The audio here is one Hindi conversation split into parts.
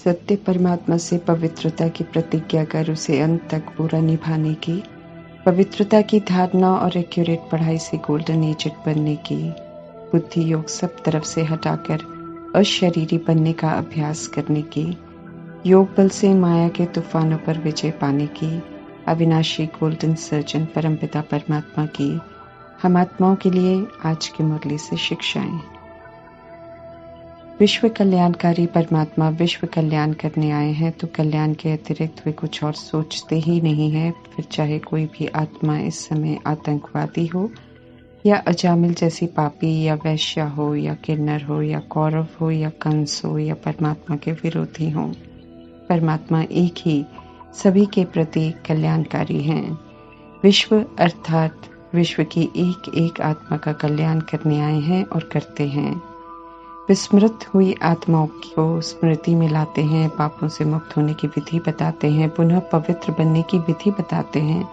सत्य परमात्मा से पवित्रता की प्रतिज्ञा कर उसे अंत तक पूरा निभाने की, पवित्रता की धारणा और एक्यूरेट पढ़ाई से गोल्डन एजेड बनने की, बुद्धि योग सब तरफ से हटाकर अशरीरी बनने का अभ्यास करने की, योग बल से माया के तूफानों पर विजय पाने की, अविनाशी गोल्डन सर्जन परमपिता परमात्मा की हम आत्माओं के लिए आज की मुरली से शिक्षाएं। विश्व कल्याणकारी परमात्मा विश्व कल्याण करने आए हैं, तो कल्याण के अतिरिक्त वे कुछ और सोचते ही नहीं है। फिर चाहे कोई भी आत्मा इस समय आतंकवादी हो या अजामिल जैसी पापी या वैश्या हो या किन्नर हो या कौरव हो या कंस हो या परमात्मा के विरोधी हो, परमात्मा एक ही सभी के प्रति कल्याणकारी हैं। विश्व अर्थात विश्व की एक एक आत्मा का कल्याण करने आए हैं और करते हैं। विस्मृत हुई आत्माओं को स्मृति में लाते हैं, पापों से मुक्त होने की विधि बताते हैं, पुनः पवित्र बनने की विधि बताते हैं,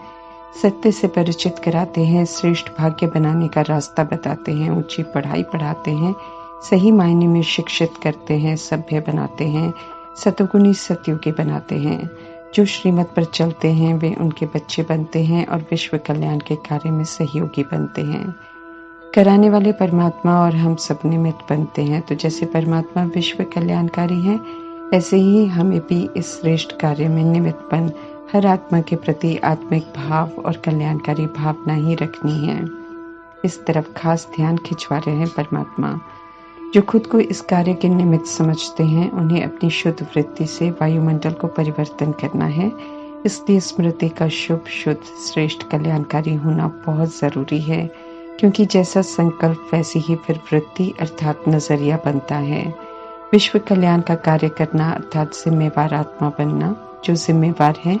सत्य से परिचित कराते हैं, श्रेष्ठ भाग्य बनाने का रास्ता बताते हैं, ऊंची पढ़ाई पढ़ाते हैं, सही मायने में शिक्षित करते हैं, सभ्य बनाते हैं, सतगुणी सतयुगी बनाते हैं। जो श्रीमत पर चलते हैं वे उनके बच्चे बनते हैं और विश्व कल्याण के कार्य में सहयोगी बनते हैं। कराने वाले परमात्मा और हम सब निमित्त बनते हैं। तो जैसे परमात्मा विश्व कल्याणकारी है, ऐसे ही हमें भी इस श्रेष्ठ कार्य में निमित्त बन हर आत्मा के प्रति आत्मिक भाव और कल्याणकारी भावना ही रखनी है। इस तरफ खास ध्यान खिंचवा रहे हैं परमात्मा। जो खुद को इस कार्य के निमित्त समझते हैं, उन्हें अपनी शुद्ध वृत्ति से वायुमंडल को परिवर्तन करना है। इसलिए स्मृति का शुभ, शुद्ध, श्रेष्ठ कल्याणकारी होना बहुत जरूरी है, क्योंकि जैसा संकल्प वैसी ही फिर वृत्ति अर्थात नजरिया बनता है। विश्व कल्याण का कार्य करना अर्थात जिम्मेवार आत्मा बनना। जो जिम्मेवार है,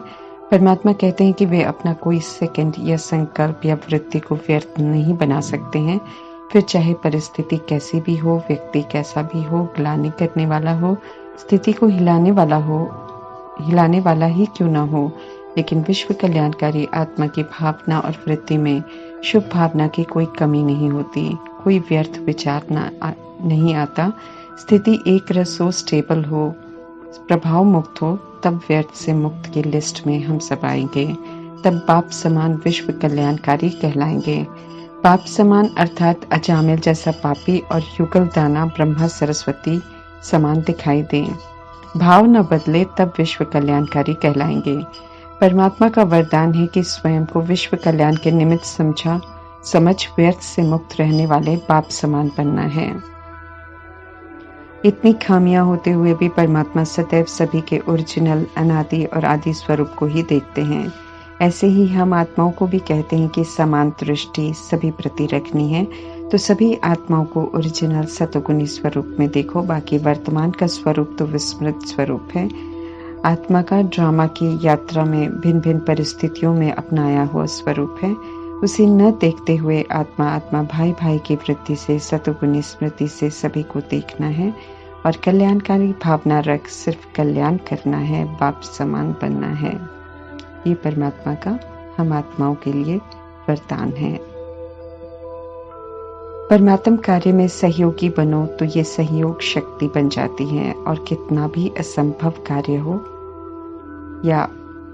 परमात्मा कहते हैं कि वे अपना कोई सेकंड या संकल्प या वृत्ति को व्यर्थ नहीं बना सकते हैं। फिर चाहे परिस्थिति कैसी भी हो, व्यक्ति कैसा भी हो, ग्लानि करने वाला हो, स्थिति को हिलाने वाला ही क्यों ना हो, लेकिन विश्व कल्याणकारी आत्मा की भावना और वृत्ति में शुभ भावना की कोई कमी नहीं होती, कोई व्यर्थ विचार नहीं आता। स्थिति एक रस हो, स्टेबल हो, प्रभाव मुक्त हो, तब व्यर्थ से मुक्त की लिस्ट में हम सब आएंगे। तब बाप समान विश्व कल्याणकारी कहलाएंगे। बाप समान अर्थात अजामिल जैसा पापी और युगल दाना ब्रह्मा सरस्वती समान दिखाई दे, भाव न बदले, तब विश्व कल्याणकारी कहलाएंगे। परमात्मा का वरदान है कि स्वयं को विश्व कल्याण के निमित्त समझ व्यर्थ से मुक्त रहने वाले बाप समान बनना है। इतनी खामियां होते हुए भी परमात्मा सदैव सभी के ओरिजिनल, अनादि और आदि स्वरूप को ही देखते हैं। ऐसे ही हम आत्माओं को भी कहते हैं कि समान दृष्टि सभी प्रति रखनी है। तो सभी आत्माओं को ओरिजिनल सतोगुणी स्वरूप में देखो। बाकी वर्तमान का स्वरूप तो विस्मृत स्वरूप है। आत्मा का ड्रामा की यात्रा में भिन्न भिन्न परिस्थितियों में अपनाया हुआ स्वरूप है। उसे न देखते हुए आत्मा भाई भाई की वृत्ति से, सतोगुणी स्मृति से सभी को देखना है और कल्याणकारी भावना रख सिर्फ कल्याण करना है, बाप समान बनना है। ये परमात्मा का हम आत्माओं के लिए वरदान है। परमात्म कार्य में सहयोगी बनो तो ये सहयोग शक्ति बन जाती है, और कितना भी असंभव कार्य हो या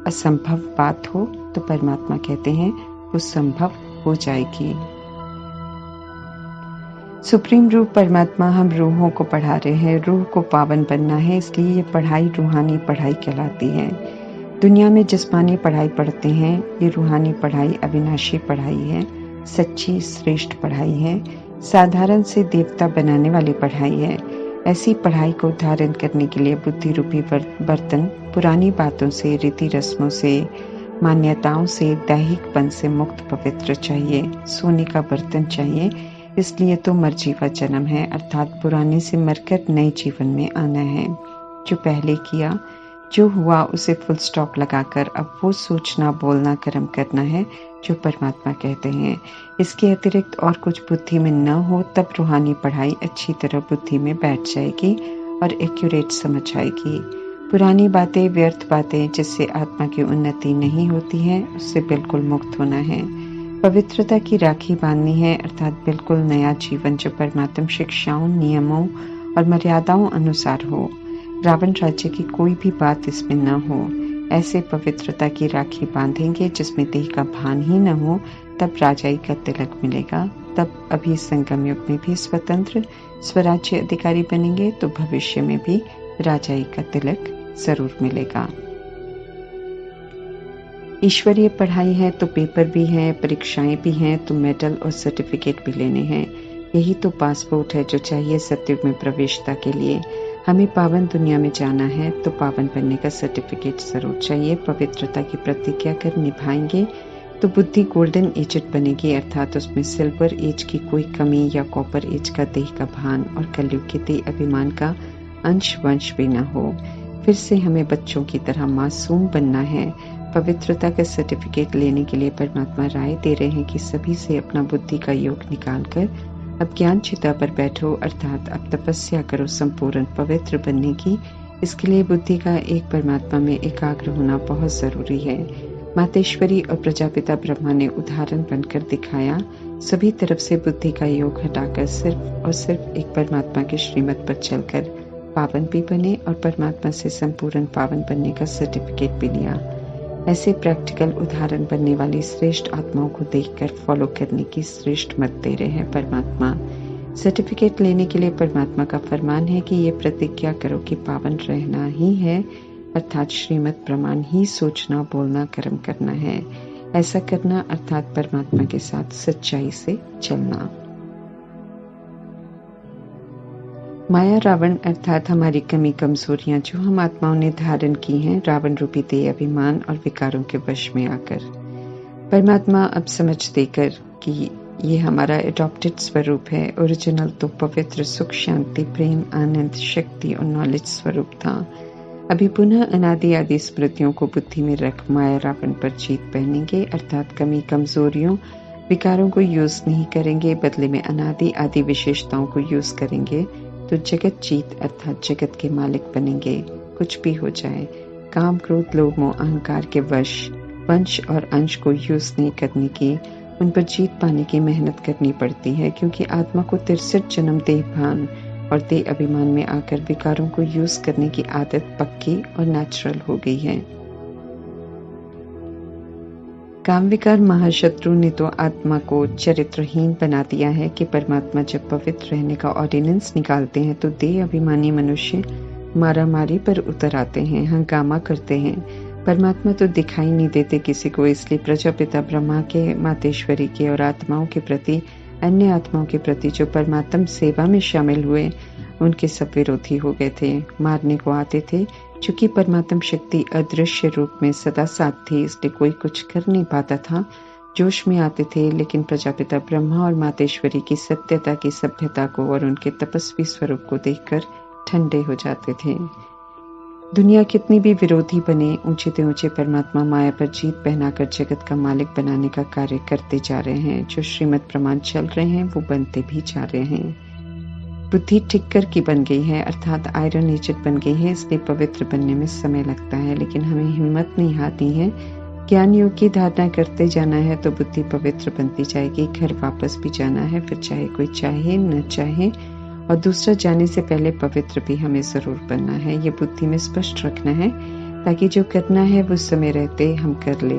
असंभव बात हो तो परमात्मा कहते हैं वो संभव हो जाएगी। सुप्रीम रूह परमात्मा हम रूहों को पढ़ा रहे हैं। रूह को पावन बनना है, इसलिए ये पढ़ाई रूहानी पढ़ाई कहलाती है। दुनिया में जिस्मानी पढ़ाई पढ़ते हैं, ये रूहानी पढ़ाई अविनाशी पढ़ाई है, सच्ची श्रेष्ठ पढ़ाई है, साधारण से देवता बनाने वाली पढ़ाई है। ऐसी पढ़ाई को धारण करने के लिए बुद्धि रूपी बर्तन पुरानी बातों से, रीति रस्मों से, मान्यताओं से, दैहिकपन से मुक्त पवित्र चाहिए। सोने का बर्तन चाहिए। इसलिए तो मरजीवा जन्म है, अर्थात पुराने से मरकर नए जीवन में आना है। जो पहले किया, जो हुआ उसे फुल स्टॉप लगाकर अब वो सोचना, बोलना, कर्म करना है जो परमात्मा कहते हैं। इसके अतिरिक्त और कुछ बुद्धि में न हो, तब रूहानी पढ़ाई अच्छी तरह बुद्धि में बैठ जाएगी और एक्यूरेट समझ आएगी। पुरानी बातें, व्यर्थ बातें जिससे आत्मा की उन्नति नहीं होती है, उससे बिल्कुल मुक्त होना है। पवित्रता की राखी बांधनी है, अर्थात बिल्कुल नया जीवन जो परमात्म शिक्षाओं, नियमों और मर्यादाओं अनुसार हो। रावण राज्य की कोई भी बात इसमें न हो। ऐसे पवित्रता की राखी बांधेंगे जिसमें देह का भान ही न हो, तब राजाई का तिलक मिलेगा। तब अभी संगम युग में भी स्वतंत्र स्वराज्य अधिकारी बनेंगे तो भविष्य में भी राजाई का तिलक जरूर मिलेगा। ईश्वरीय पढ़ाई है तो पेपर भी हैं, परीक्षाएं भी हैं तो मेडल और सर्टिफिकेट भी लेने हैं। यही तो पासपोर्ट है जो चाहिए सतयुग में प्रवेशता के लिए। हमें पावन दुनिया में जाना है तो पावन बनने का सर्टिफिकेट जरूर चाहिए। पवित्रता की प्रतिज्ञा कर निभाएंगे तो बुद्धि गोल्डन एजेड बनेगी, अर्थात उसमें सिल्वर एज की कोई कमी या कॉपर एज का देह का भान और कलयुग के देह अभिमान का अंश वंश भी न हो। फिर से हमें बच्चों की तरह मासूम बनना है। पवित्रता का सर्टिफिकेट लेने के लिए परमात्मा राय दे रहे हैं कि सभी से अपना बुद्धि का योग निकालकर अब ज्ञान चिता पर बैठो, अर्थात अब तपस्या करो संपूर्ण पवित्र बनने की। इसके लिए बुद्धि का एक परमात्मा में एकाग्र होना बहुत जरूरी है। मातेश्वरी और प्रजापिता ब्रह्मा ने उदाहरण बनकर दिखाया। सभी तरफ से बुद्धि का योग हटाकर सिर्फ और सिर्फ एक परमात्मा के श्रीमत पर चलकर पावन भी बने और परमात्मा से संपूर्ण पावन बनने का सर्टिफिकेट भी लिया। ऐसे प्रैक्टिकल उदाहरण बनने वाली श्रेष्ठ आत्माओं को देखकर फॉलो करने की श्रेष्ठ मत दे रहे हैं परमात्मा। सर्टिफिकेट लेने के लिए परमात्मा का फरमान है कि ये प्रतिज्ञा करो कि पावन रहना ही है, अर्थात श्रीमत प्रमाण ही सोचना बोलना कर्म करना है। ऐसा करना अर्थात परमात्मा के साथ सच्चाई से चलना। माया रावण अर्थात हमारी कमी कमजोरियां जो हम आत्माओं ने धारण की हैं, रावण रूपी देह अभिमान और विकारों के वश में आकर परमात्मा अब समझ देकर कि ये हमारा एडॉप्टेड स्वरूप है। ओरिजिनल तो पवित्र सुख शांति प्रेम आनंद शक्ति और नॉलेज स्वरूप था। अभी पुनः अनादि आदि स्मृतियों को बुद्धि में रख माया रावण पर जीत पहनेंगे, अर्थात कमी कमजोरियों विकारों को यूज नहीं करेंगे, बदले में अनादि आदि विशेषताओं को यूज करेंगे तो जगत जीत अर्थात जगत के मालिक बनेंगे। कुछ भी हो जाए, काम क्रोध लोभ मोह अहंकार के वंश और अंश को यूज नहीं करने की, उन पर जीत पाने की मेहनत करनी पड़ती है, क्योंकि आत्मा को 63 जन्म देह भान और देह अभिमान में आकर विकारों को यूज करने की आदत पक्की और नेचुरल हो गई है। काम विकार महाशत्रु ने तो आत्मा को चरित्रहीन बना दिया है कि परमात्मा जब पवित्र रहने का ऑर्डिनेंस निकालते हैं तो देह अभिमानी मनुष्य मारामारी पर उतर आते हैं, हंगामा करते हैं। परमात्मा तो दिखाई नहीं देते किसी को, इसलिए प्रजापिता ब्रह्मा के, मातेश्वरी के और आत्माओं के प्रति, अन्य आत्माओं के प्रति जो परमात्म सेवा में शामिल हुए उनके सब विरोधी हो गए थे, मारने को आते थे। चूंकि परमात्म शक्ति अदृश्य रूप में सदा साथ थी, इसलिए कोई कुछ कर नहीं पाता था। जोश में आते थे, लेकिन प्रजापिता ब्रह्मा और मातेश्वरी की सत्यता की सभ्यता को और उनके तपस्वी स्वरूप को देखकर ठंडे हो जाते थे। दुनिया कितनी भी विरोधी बने, ऊंचे से ऊंचे परमात्मा माया पर जीत पहनाकर जगत का मालिक बनाने का कार्य करते जा रहे हैं। जो श्रीमत प्रमाण चल रहे हैं वो बनते भी जा रहे हैं। बुद्धि टिक्कर की बन गई है, अर्थात आयरन एजेड बन गई है, इसलिए पवित्र बनने में समय लगता है, लेकिन हमें हिम्मत नहीं हारनी है। ज्ञान योग की धारणा करते जाना है तो बुद्धि पवित्र बनती जाएगी। घर वापस भी जाना है, फिर चाहे कोई चाहे न चाहे, और दूसरा जाने से पहले पवित्र भी हमें जरूर बनना है। ये बुद्धि में स्पष्ट रखना है ताकि जो करना है वो समय रहते हम कर ले।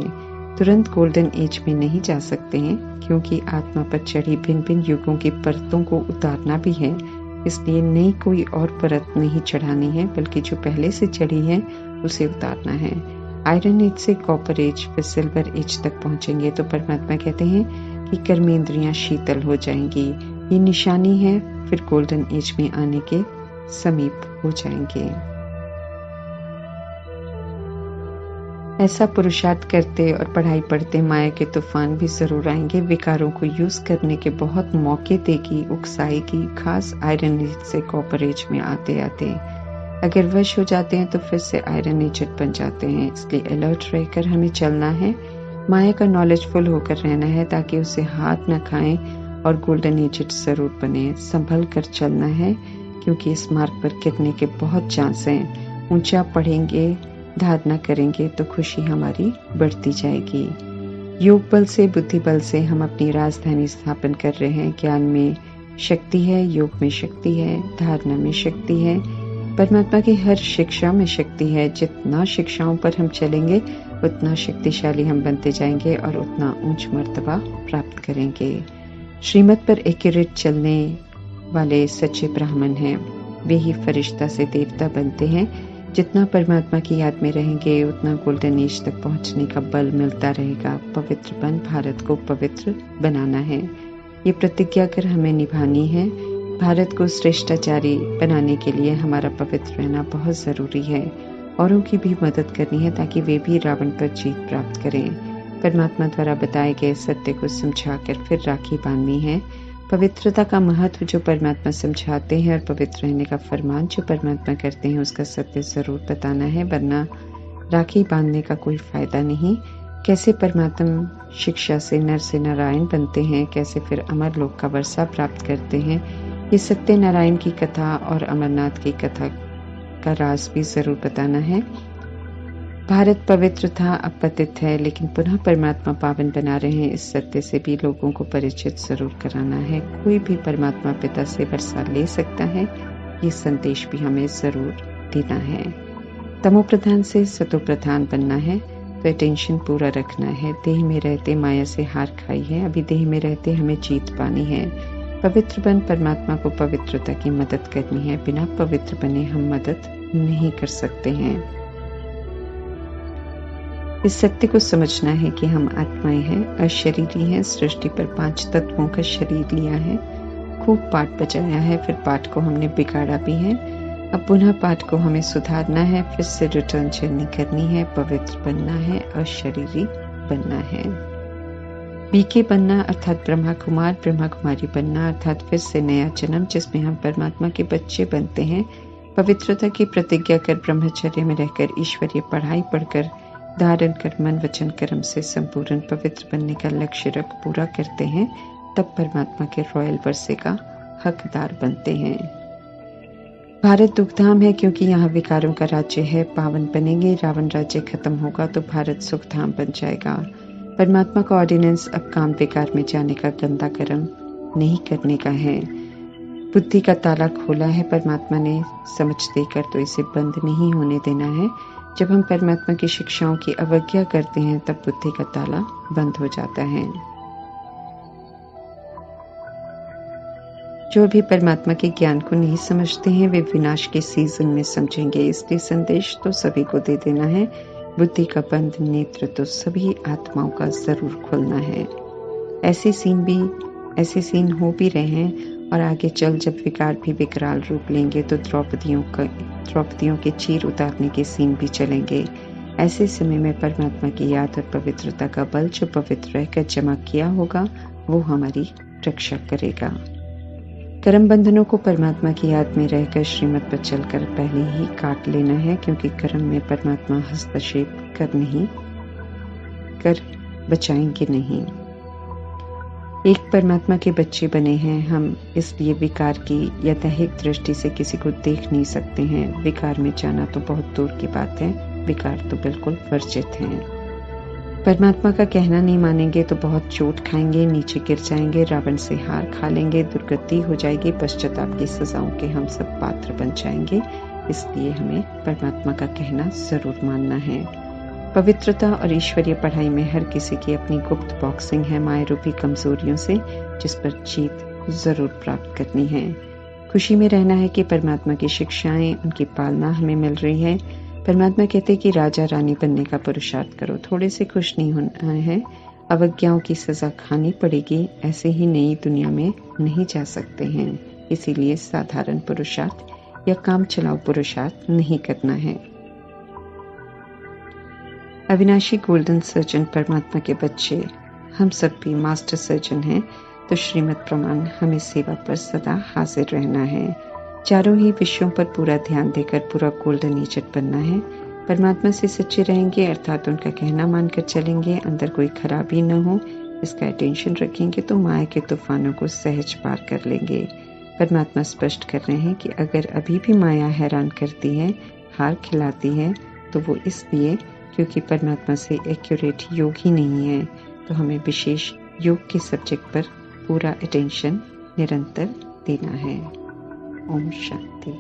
तुरंत गोल्डन एज में नहीं जा सकते हैं, क्योंकि आत्मा पर चढ़ी भिन्न भिन्न युगों की परतों को उतारना भी है। इसलिए नई कोई और परत नहीं चढ़ानी है, बल्कि जो पहले से चढ़ी है उसे उतारना है। आयरन एज से कॉपर एज फिर सिल्वर एज तक पहुंचेंगे तो परमात्मा कहते हैं कि कर्मेंद्रियां शीतल हो जाएंगी। ये निशानी है, फिर गोल्डन एज में आने के समीप हो जाएंगे। ऐसा पुरुषार्थ करते और पढ़ाई पढ़ते माया के तूफान भी जरूर आएंगे। विकारों को यूज करने के बहुत मौके देगी, उकसाएगी, खास आयरन एज से कॉपर एज में आते आते। अगर वश हो जाते हैं तो फिर से आयरन एजेड बन जाते हैं। इसलिए अलर्ट रहकर हमें चलना है, माया का नॉलेजफुल होकर रहना है ताकि उसे हाथ न खाएं और गोल्डन एजेड जरूर बने। संभल कर चलना है, क्योंकि इस मार्ग पर गिरने के बहुत चांस हैं। ऊंचा पढ़ेंगे, धारणा करेंगे तो खुशी हमारी बढ़ती जाएगी। योग बल से, बुद्धि बल से हम अपनी राजधानी स्थापन कर रहे हैं। ज्ञान में शक्ति है, योग में शक्ति है, धारणा में शक्ति है। परमात्मा की हर शिक्षा में शक्ति है। जितना शिक्षाओं पर हम चलेंगे उतना शक्तिशाली हम बनते जाएंगे और उतना ऊंच मर्तबा प्राप्त करेंगे। श्रीमत पर एक्यूरेट चलने वाले सच्चे ब्राह्मण हैं। वे ही फरिश्ता से देवता बनते हैं। जितना परमात्मा की याद में रहेंगे उतना गोल्डन एज तक पहुंचने का बल मिलता रहेगा। पवित्र बन भारत को पवित्र बनाना है, ये प्रतिज्ञा कर हमें निभानी है। भारत को श्रेष्ठाचारी बनाने के लिए हमारा पवित्र रहना बहुत जरूरी है। औरों की भी मदद करनी है ताकि वे भी रावण पर जीत प्राप्त करें। परमात्मा द्वारा बताए गए सत्य को समझाकर फिर राखी बांधनी है। पवित्रता का महत्व जो परमात्मा समझाते हैं और पवित्र रहने का फरमान जो परमात्मा करते हैं उसका सत्य जरूर बताना है, वरना राखी बांधने का कोई फायदा नहीं। कैसे परमात्मा शिक्षा से नर से नारायण बनते हैं, कैसे फिर अमर लोक का वर्षा प्राप्त करते हैं, ये सत्य नारायण की कथा और अमरनाथ की कथा का राज भी जरूर बताना है। भारत पवित्र था, अब पतित है, लेकिन पुनः परमात्मा पावन बना रहे हैं, इस सत्य से भी लोगों को परिचित जरूर कराना है। कोई भी परमात्मा पिता से वर्षा ले सकता है, ये संदेश भी हमें जरूर देना है। तमो प्रधान से सतो प्रधान बनना है तो अटेंशन पूरा रखना है। देह में रहते माया से हार खाई है, अभी देह में रहते हमें जीत पानी है। पवित्र बन परमात्मा को पवित्रता की मदद करनी है। बिना पवित्र बने हम मदद नहीं कर सकते हैं। इस सत्य को समझना है कि हम आत्माएं हैं, अशरीरी हैं। सृष्टि पर 5 तत्वों का शरीर लिया है, खूब पाठ बजाया है, फिर पाठ को हमने बिगाड़ा भी है। अब पुनः पाठ को हमें सुधारना है, फिर से रिटर्न जर्नी करनी है, पवित्र बनना है, अशरीरी बनना है। बीके बनना अर्थात ब्रह्मा कुमार ब्रह्मा कुमारी बनना अर्थात फिर से नया जन्म जिसमें हम परमात्मा के बच्चे बनते हैं। पवित्रता की प्रतिज्ञा कर ब्रह्मचर्य में रहकर ईश्वरीय पढ़ाई पढ़कर धारण कर मन वचन कर्म से संपूर्ण पवित्र बनने का लक्ष्य रख पूरा करते हैं, तब परमात्मा के रॉयल वर्षे का हकदार बनते हैं। भारत दुखधाम है क्योंकि यहाँ विकारों का राज्य है। पावन बनेंगे, रावण राज्य खत्म होगा तो भारत सुखधाम बन जाएगा। परमात्मा का ऑर्डिनेंस अब काम विकार में जाने का गंदा कर्म नहीं करने का है। बुद्धि का ताला खोला है परमात्मा ने समझ देकर, तो इसे बंद नहीं होने देना है। जब हम परमात्मा की शिक्षाओं की अवज्ञा करते हैं तब बुद्धि का ताला बंद हो जाता है। जो भी परमात्मा के ज्ञान को नहीं समझते हैं वे विनाश के सीजन में समझेंगे, इसलिए संदेश तो सभी को दे देना है। बुद्धि का बंद नेत्र तो सभी आत्माओं का जरूर खोलना है। ऐसे सीन हो भी रहे हैं और आगे चल जब विकार भी विकराल रूप लेंगे तो द्रौपदियों के चीर उतारने के सीन भी चलेंगे। ऐसे समय में परमात्मा की याद और पवित्रता का बल जो पवित्र रहकर जमा किया होगा वो हमारी रक्षा करेगा। कर्म बंधनों को परमात्मा की याद में रहकर श्रीमत पर चलकर पहले ही काट लेना है, क्योंकि कर्म में परमात्मा हस्तक्षेप कर बचाएंगे नहीं। एक परमात्मा के बच्चे बने हैं हम, इसलिए विकार की या दैहिक दृष्टि से किसी को देख नहीं सकते हैं। विकार में जाना तो बहुत दूर की बात है, विकार तो बिल्कुल वर्जित हैं। परमात्मा का कहना नहीं मानेंगे तो बहुत चोट खाएंगे, नीचे गिर जाएंगे, रावण से हार खा लेंगे, दुर्गति हो जाएगी, पश्चाताप की सजाओं के हम सब पात्र बन जाएंगे। इसलिए हमें परमात्मा का कहना जरूर मानना है। पवित्रता और ईश्वरीय पढ़ाई में हर किसी की अपनी गुप्त बॉक्सिंग है माया रूपी कमजोरियों से, जिस पर जीत जरूर प्राप्त करनी है। खुशी में रहना है कि परमात्मा की शिक्षाएं, उनकी पालना हमें मिल रही है। परमात्मा कहते हैं कि राजा रानी बनने का पुरुषार्थ करो, थोड़े से खुश नहीं होना है, अवज्ञाओं की सजा खानी पड़ेगी, ऐसे ही नई दुनिया में नहीं जा सकते हैं। इसीलिए साधारण पुरुषार्थ या काम चलाओ पुरुषार्थ नहीं करना है। अविनाशी गोल्डन सर्जन परमात्मा के बच्चे हम सब भी मास्टर सर्जन हैं, तो श्रीमत प्रमाण हमें सेवा पर सदा हाजिर रहना है। चारों ही विषयों पर पूरा ध्यान देकर पूरा गोल्डन एजेंट बनना है। परमात्मा से सच्चे रहेंगे अर्थात उनका कहना मानकर चलेंगे, अंदर कोई खराबी न हो इसका अटेंशन रखेंगे तो माया के तूफानों को सहज पार कर लेंगे। परमात्मा स्पष्ट कर रहे हैं कि अगर अभी भी माया हैरान करती है, हार खिलाती है, तो वो इसलिए क्योंकि परमात्मा से एक्यूरेट योग ही नहीं है। तो हमें विशेष योग के सब्जेक्ट पर पूरा अटेंशन निरंतर देना है। ओम शांति।